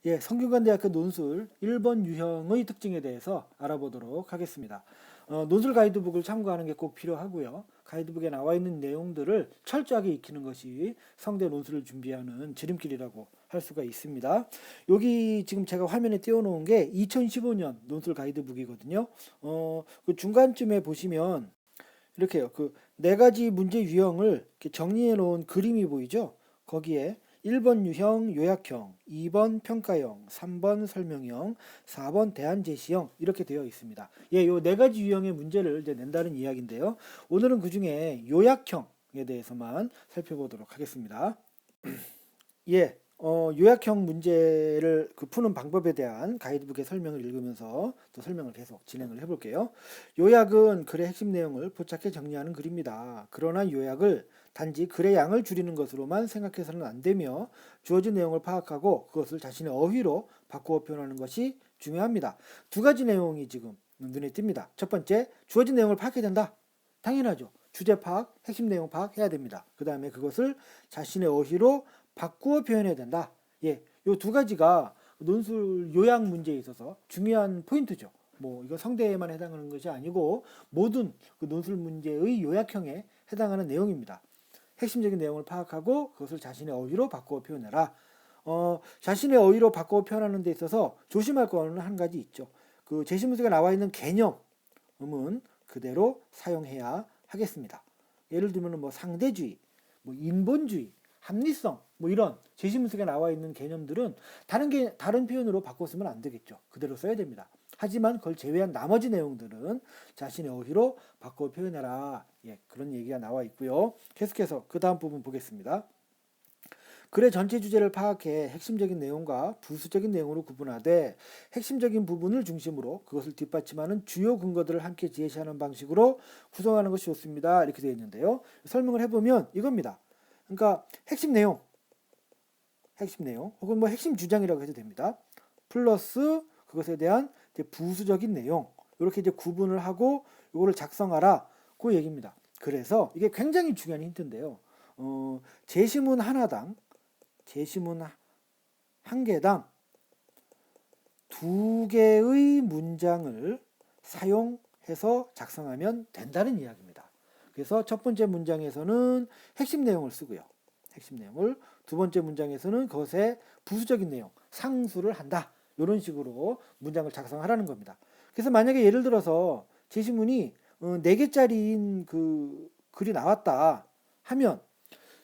예, 성균관대학교 논술 1번 유형의 특징에 대해서 알아보도록 하겠습니다. 논술 가이드북을 참고하는 게 꼭 필요하고요. 가이드북에 나와 있는 내용들을 철저하게 익히는 것이 성대 논술을 준비하는 지름길이라고 할 수가 있습니다. 여기 지금 제가 화면에 띄워놓은 게 2015년 논술 가이드북이거든요. 그 중간쯤에 보시면 이렇게요. 그 네 가지 문제 유형을 이렇게 정리해 놓은 그림이 보이죠? 거기에 1번 유형 요약형, 2번 평가형, 3번 설명형, 4번 대안 제시형 이렇게 되어 있습니다. 예, 요 네 가지 유형의 문제를 이제 낸다는 이야기인데요. 오늘은 그 중에 요약형에 대해서만 살펴보도록 하겠습니다. 예, 요약형 문제를 그 푸는 방법에 대한 가이드북의 설명을 읽으면서 또 설명을 계속 진행을 해볼게요. 요약은 글의 핵심 내용을 포착해 정리하는 글입니다. 그러나 요약을 단지 글의 양을 줄이는 것으로만 생각해서는 안 되며 주어진 내용을 파악하고 그것을 자신의 어휘로 바꾸어 표현하는 것이 중요합니다. 두 가지 내용이 지금 눈에 띕니다. 첫 번째, 주어진 내용을 파악해야 된다. 당연하죠. 주제 파악, 핵심 내용 파악해야 됩니다. 그 다음에 그것을 자신의 어휘로 바꾸어 표현해야 된다. 예, 요 두 가지가 논술 요약 문제에 있어서 중요한 포인트죠. 뭐 이거 성대에만 해당하는 것이 아니고 모든 그 논술 문제의 요약형에 해당하는 내용입니다. 핵심적인 내용을 파악하고 그것을 자신의 어휘로 바꾸어 표현해라. 자신의 어휘로 바꾸어 표현하는 데 있어서 조심할 거는 한 가지 있죠. 그 제시문서에 나와 있는 개념은 그대로 사용해야 하겠습니다. 예를 들면 뭐 상대주의, 뭐 인본주의, 합리성, 뭐 이런 제시문서에 나와 있는 개념들은 다른 표현으로 바꿔 쓰면 안 되겠죠. 그대로 써야 됩니다. 하지만 그걸 제외한 나머지 내용들은 자신의 어휘로 바꿔 표현해라. 예, 그런 얘기가 나와 있고요. 계속해서 그 다음 부분 보겠습니다. 글의 전체 주제를 파악해 핵심적인 내용과 부수적인 내용으로 구분하되 핵심적인 부분을 중심으로 그것을 뒷받침하는 주요 근거들을 함께 제시하는 방식으로 구성하는 것이 좋습니다. 이렇게 되어 있는데요. 설명을 해보면 이겁니다. 그러니까 핵심 내용 혹은 뭐 핵심 주장이라고 해도 됩니다. 플러스 그것에 대한 이제 부수적인 내용 이렇게 이제 구분을 하고 이거를 작성하라 그 얘기입니다. 그래서 이게 굉장히 중요한 힌트인데요. 제시문 한 개당 두 개의 문장을 사용해서 작성하면 된다는 이야기입니다. 그래서 첫 번째 문장에서는 핵심 내용을 쓰고요. 핵심 내용을 두 번째 문장에서는 그것의 부수적인 내용, 상수를 한다. 이런 식으로 문장을 작성하라는 겁니다. 그래서 만약에 예를 들어서 제시문이 4개짜리인 그 글이 나왔다 하면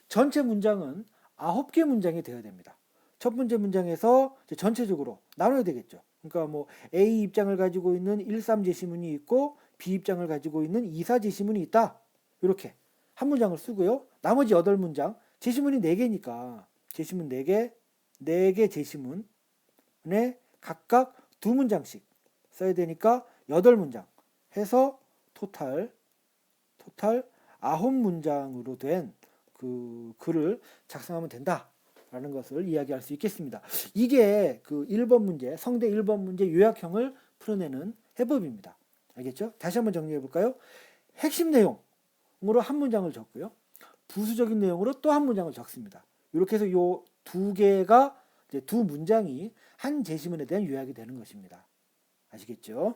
전체 문장은 9개 문장이 되어야 됩니다. 첫 번째 문장에서 전체적으로 나눠야 되겠죠. 그러니까 뭐 A 입장을 가지고 있는 1, 3 제시문이 있고 B 입장을 가지고 있는 2, 4 제시문이 있다. 이렇게 한 문장을 쓰고요. 나머지 8문장, 제시문이 4개니까 제시문 4개, 4개 제시문에 각각 2문장씩 써야 되니까 8문장 해서 토탈 9문장으로 된 그 글을 작성하면 된다라는 것을 이야기할 수 있겠습니다. 이게 그 1번 문제, 성대 1번 문제 요약형을 풀어내는 해법입니다. 알겠죠? 다시 한번 정리해 볼까요? 핵심 내용으로 한 문장을 적고요. 부수적인 내용으로 또 한 문장을 적습니다. 이렇게 해서 요 두 개가 이제 두 문장이 한 제시문에 대한 요약이 되는 것입니다. 아시겠죠?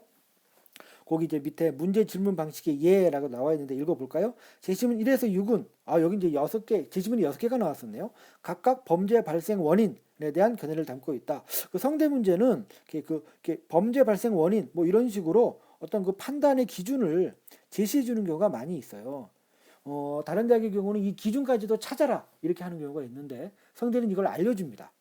거기 이제 밑에 문제 질문 방식의 예라고 나와 있는데 읽어볼까요? 제시문 1에서 6은 여기 이제 6개 제시문이 6개가 나왔었네요. 각각 범죄 발생 원인에 대한 견해를 담고 있다. 그 성대 문제는 이렇게 범죄 발생 원인 뭐 이런 식으로 어떤 그 판단의 기준을 제시해 주는 경우가 많이 있어요. 다른 대학의 경우는 이 기준까지도 찾아라 이렇게 하는 경우가 있는데 성대는 이걸 알려줍니다.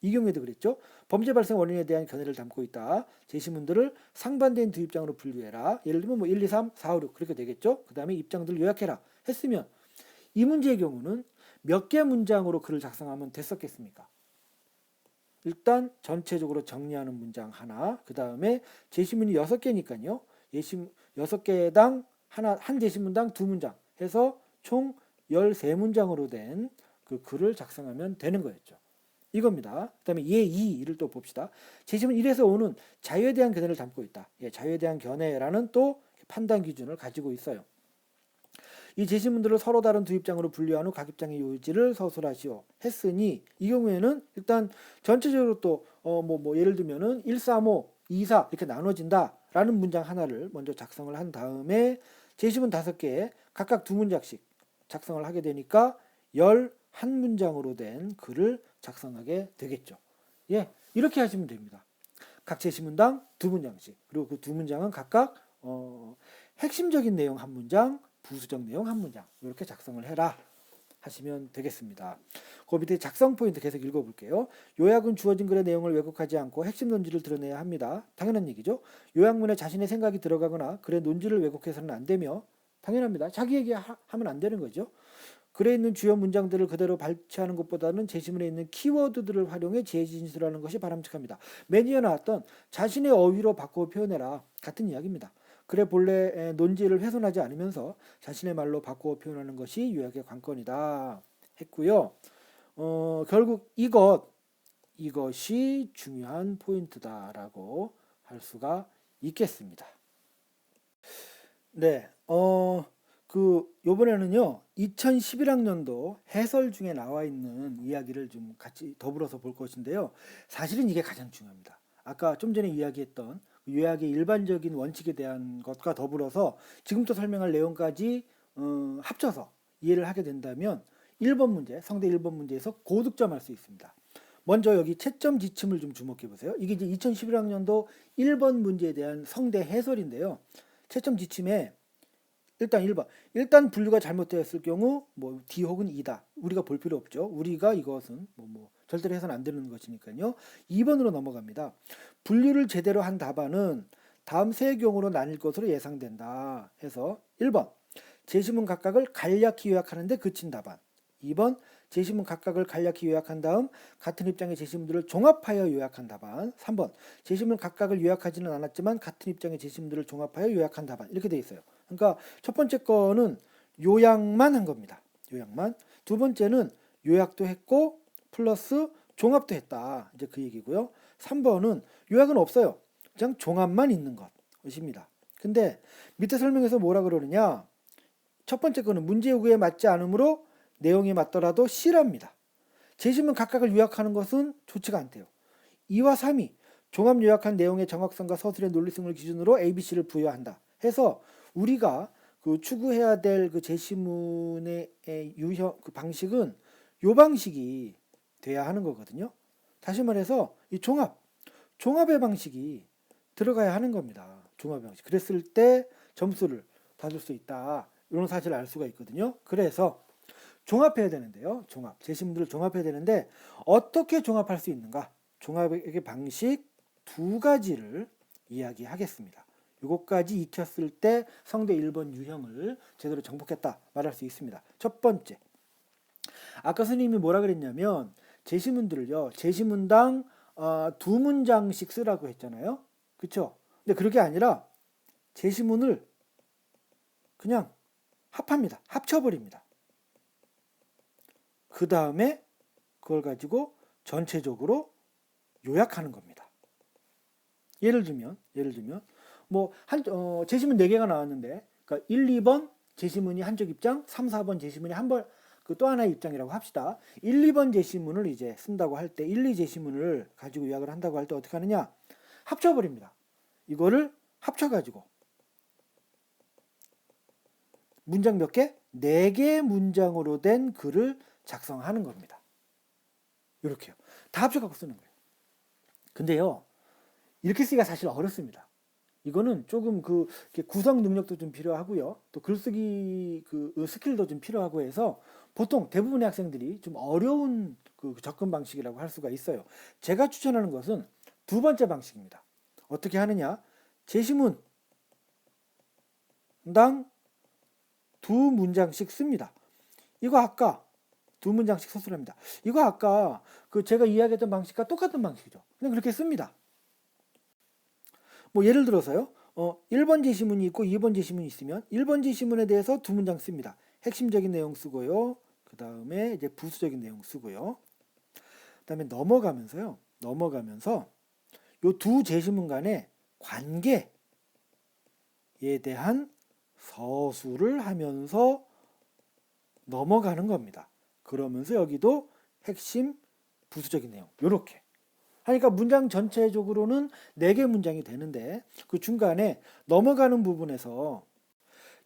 이 경우에도 그랬죠. 범죄 발생 원인에 대한 견해를 담고 있다. 제시문들을 상반된 두 입장으로 분류해라. 예를 들면 뭐 1, 2, 3, 4, 5, 6 그렇게 되겠죠. 그 다음에 입장들을 요약해라 했으면 이 문제의 경우는 몇 개 문장으로 글을 작성하면 됐었겠습니까? 일단 전체적으로 정리하는 문장 하나, 그 다음에 제시문이 6개니까요. 6개당 한 제시문당 2문장 해서 총 13문장으로 된 그 글을 작성하면 되는 거였죠. 이겁니다. 그 다음에 예 2를 또 봅시다. 제시문 1에서 5는 자유에 대한 견해를 담고 있다. 예, 자유에 대한 견해라는 또 판단 기준을 가지고 있어요. 이 제시문들을 서로 다른 두 입장으로 분류한 후 각 입장의 요지를 서술하시오 했으니, 이 경우에는 일단 전체적으로 또 예를 들면은 1, 3, 5, 2, 4 이렇게 나눠진다라는 문장 하나를 먼저 작성을 한 다음에 제시문 5개에 각각 두 문장씩 작성을 하게 되니까 11문장으로 된 글을 작성하게 되겠죠. 예, 이렇게 하시면 됩니다. 각 제시문당 두 문장씩, 그리고 그 두 문장은 각각 핵심적인 내용 한 문장, 부수적 내용 한 문장 이렇게 작성을 해라 하시면 되겠습니다. 그 밑에 작성 포인트 계속 읽어볼게요. 요약은 주어진 글의 내용을 왜곡하지 않고 핵심 논지를 드러내야 합니다. 당연한 얘기죠. 요약문에 자신의 생각이 들어가거나 글의 논지를 왜곡해서는 안 되며, 당연합니다. 자기 얘기하면 안 되는 거죠. 글에 있는 주요 문장들을 그대로 발췌하는 것보다는 제시문에 있는 키워드들을 활용해 재진술하는 것이 바람직합니다. 맨 위에 나왔던 자신의 어휘로 바꾸어 표현해라, 같은 이야기입니다. 글의 본래 논지를 훼손하지 않으면서 자신의 말로 바꾸어 표현하는 것이 요약의 관건이다 했고요. 결국 이것이 중요한 포인트다라고 할 수가 있겠습니다. 네, 요번에는요, 2011학년도 해설 중에 나와 있는 이야기를 좀 같이 더불어서 볼 것인데요. 사실은 이게 가장 중요합니다. 아까 좀 전에 이야기했던 요약의 일반적인 원칙에 대한 것과 더불어서 지금부터 설명할 내용까지 합쳐서 이해를 하게 된다면 1번 문제, 성대 1번 문제에서 고득점할 수 있습니다. 먼저 여기 채점 지침을 좀 주목해 보세요. 이게 이제 2011학년도 1번 문제에 대한 성대 해설인데요. 채점 지침에 일단 1번. 일단 분류가 잘못되었을 경우 D 혹은 E다. 우리가 볼 필요 없죠. 우리가 이것은 절대로 해서는 안 되는 것이니까요. 2번으로 넘어갑니다. 분류를 제대로 한 답안은 다음 세 경우로 나뉠 것으로 예상된다 해서 1번. 제시문 각각을 간략히 요약하는데 그친 답안. 2번. 제시문 각각을 간략히 요약한 다음 같은 입장의 제시문들을 종합하여 요약한 답안. 3번. 제시문 각각을 요약하지는 않았지만 같은 입장의 제시문들을 종합하여 요약한 답안. 이렇게 돼 있어요. 그러니까 첫 번째 거는 요약만 한 겁니다. 요약만. 두 번째는 요약도 했고 플러스 종합도 했다. 이제 그 얘기고요. 3번은 요약은 없어요. 그냥 종합만 있는 것입니다. 근데 밑에 설명에서 뭐라 그러느냐? 첫 번째 거는 문제 요구에 맞지 않으므로 내용이 맞더라도 C랍니다. 제시문 각각을 요약하는 것은 좋지가 않대요. 2와 3이 종합 요약한 내용의 정확성과 서술의 논리성을 기준으로 ABC를 부여한다 해서 우리가 추구해야 될 그 제시문의 유형 방식은 요 방식이 돼야 하는 거거든요. 다시 말해서 이 종합의 방식이 들어가야 하는 겁니다. 종합의 방식. 그랬을 때 점수를 받을 수 있다. 이런 사실을 알 수가 있거든요. 그래서 종합해야 되는데요. 제시문들을 종합해야 되는데 어떻게 종합할 수 있는가? 종합의 방식 2가지를 이야기하겠습니다. 이것까지 익혔을 때 성대 1번 유형을 제대로 정복했다 말할 수 있습니다. 첫 번째, 아까 선생님이 뭐라 그랬냐면 제시문들을요, 제시문당 2문장씩 쓰라고 했잖아요. 그쵸? 근데 그게 아니라 제시문을 그냥 합합니다. 합쳐버립니다. 그 다음에 그걸 가지고 전체적으로 요약하는 겁니다. 예를 들면 제시문 4개가 나왔는데, 그러니까 1, 2번 제시문이 한쪽 입장, 3, 4번 제시문이 또 하나의 입장이라고 합시다. 1, 2번 제시문을 이제 쓴다고 할 때 1, 2 제시문을 가지고 요약을 한다고 할 때 어떻게 하느냐? 합쳐버립니다. 이거를 합쳐가지고 문장 몇 개? 4개의 문장으로 된 글을 작성하는 겁니다. 이렇게요. 다 합쳐갖고 쓰는 거예요. 근데요, 이렇게 쓰기가 사실 어렵습니다. 이거는 조금 구성 능력도 좀 필요하고요. 또 글쓰기 스킬도 좀 필요하고 해서 보통 대부분의 학생들이 좀 어려운 접근 방식이라고 할 수가 있어요. 제가 추천하는 것은 2번째 방식입니다. 어떻게 하느냐? 제시문당 2문장씩 씁니다. 이거 아까 2문장씩 서술합니다. 이거 아까 제가 이야기했던 방식과 똑같은 방식이죠. 그냥 그렇게 씁니다. 예를 들어서요. 1번 제시문이 있고 2번 제시문이 있으면 1번 제시문에 대해서 2문장 씁니다. 핵심적인 내용 쓰고요. 그 다음에 이제 부수적인 내용 쓰고요. 그 다음에 넘어가면서 요 2 제시문 간의 관계에 대한 서술을 하면서 넘어가는 겁니다. 그러면서 여기도 핵심 부수적인 내용 요렇게 하니까 문장 전체적으로는 4개 문장이 되는데 그 중간에 넘어가는 부분에서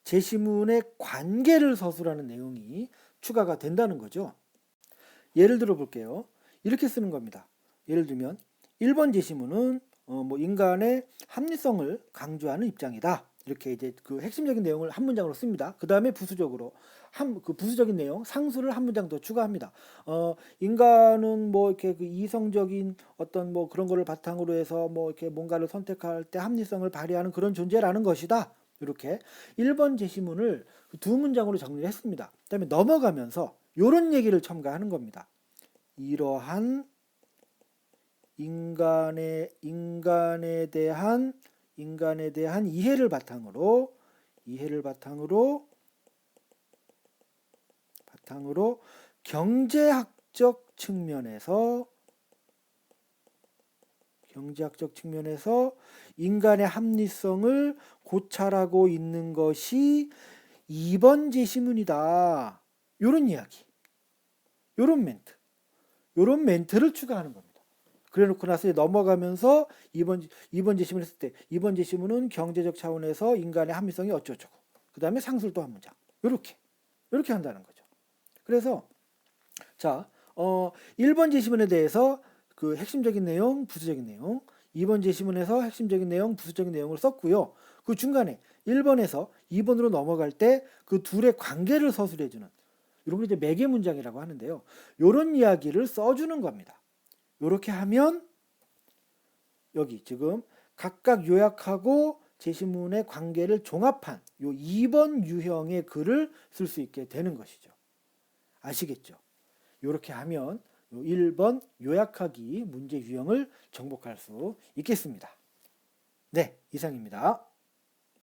제시문의 관계를 서술하는 내용이 추가가 된다는 거죠. 예를 들어 볼게요. 이렇게 쓰는 겁니다. 예를 들면 1번 제시문은 인간의 합리성을 강조하는 입장이다. 이렇게 이제 그 핵심적인 내용을 한 문장으로 씁니다. 그 다음에 부수적으로 그 부수적인 내용 상수를 한 문장 더 추가합니다. 인간은 뭐 이렇게 그 이성적인 어떤 뭐 그런 거를 바탕으로 해서 뭐 이렇게 뭔가를 선택할 때 합리성을 발휘하는 그런 존재라는 것이다. 이렇게 1번 제시문을 2문장으로 정리를 했습니다. 그다음에 넘어가면서 이런 얘기를 첨가하는 겁니다. 이러한 인간에 대한 이해를 바탕으로 경제학적 측면에서 인간의 합리성을 고찰하고 있는 것이 2번 제시문이다. 요런 이야기. 요런 멘트를 추가하는 겁니다. 그래 놓고 나서 넘어가면서 2번 제시문 했을 때 2번 제시문은 경제적 차원에서 인간의 합리성이 어쩌고저쩌고 그 다음에 상수를 또 한 문장 요렇게 한다는 거죠. 그래서 자 1번 제시문에 대해서 그 핵심적인 내용, 부수적인 내용 2번 제시문에서 핵심적인 내용, 부수적인 내용을 썼고요. 그 중간에 1번에서 2번으로 넘어갈 때 그 둘의 관계를 서술해주는 이런 걸 이제 매개 문장이라고 하는데요. 이런 이야기를 써주는 겁니다. 이렇게 하면 여기 지금 각각 요약하고 제시문의 관계를 종합한 요 2번 유형의 글을 쓸 수 있게 되는 것이죠. 아시겠죠? 이렇게 하면 1번 요약하기 문제 유형을 정복할 수 있겠습니다. 네, 이상입니다.